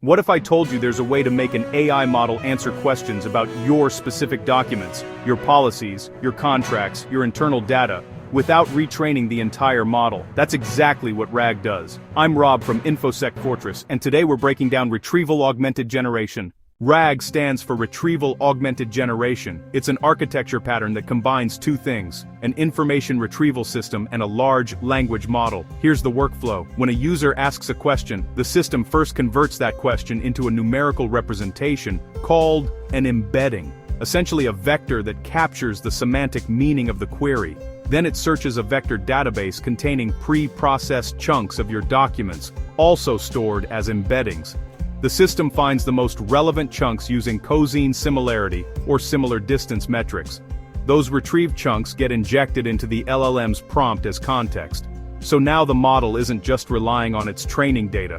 What if I told you there's a way to make an AI model answer questions about your specific documents, your policies, your contracts, your internal data, without retraining the entire model? That's exactly what RAG does. I'm Rob from Infosec Fortress, and today we're breaking down Retrieval-Augmented Generation. RAG stands for Retrieval-Augmented Generation. It's an architecture pattern that combines two things: an information retrieval system and a large language model. Here's the workflow. When a user asks a question, the system first converts that question into a numerical representation called an embedding, essentially a vector that captures the semantic meaning of the query. Then it searches a vector database containing pre-processed chunks of your documents, also stored as embeddings. The system finds the most relevant chunks using cosine similarity, or similar distance metrics. Those retrieved chunks get injected into the LLM's prompt as context. So now the model isn't just relying on its training data.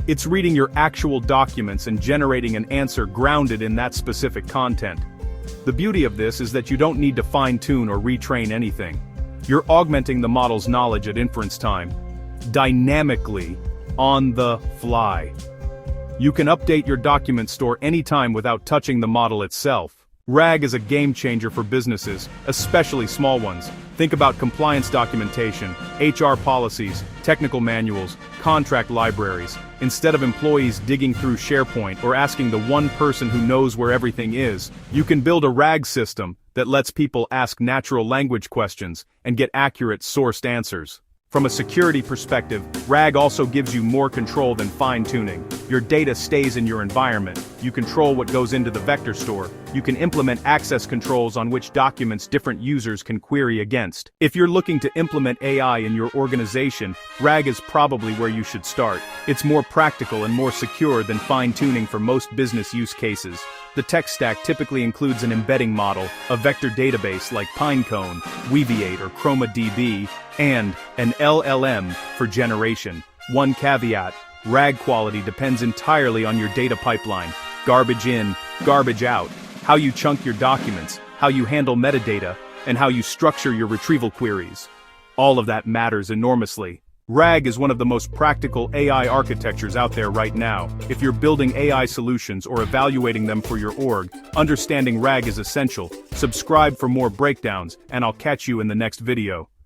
It's reading your actual documents and generating an answer grounded in that specific content. The beauty of this is that you don't need to fine-tune or retrain anything. You're augmenting the model's knowledge at inference time, dynamically, on the fly. You can update your document store anytime without touching the model itself. RAG is a game changer for businesses, especially small ones. Think about compliance documentation, HR policies, technical manuals, contract libraries. Instead of employees digging through SharePoint or asking the one person who knows where everything is, you can build a RAG system that lets people ask natural language questions and get accurate sourced answers. From a security perspective, RAG also gives you more control than fine-tuning. Your data stays in your environment. You control what goes into the vector store. You can implement access controls on which documents different users can query against. If you're looking to implement AI in your organization, RAG is probably where you should start. It's more practical and more secure than fine-tuning for most business use cases. The tech stack typically includes an embedding model, a vector database like Pinecone, Weaviate or ChromaDB, and an LLM for generation. One caveat: RAG quality depends entirely on your data pipeline. Garbage in, garbage out. How you chunk your documents, how you handle metadata, and how you structure your retrieval queries. All of that matters enormously. RAG is one of the most practical AI architectures out there right now. If you're building AI solutions or evaluating them for your org, understanding RAG is essential. Subscribe for more breakdowns, and I'll catch you in the next video.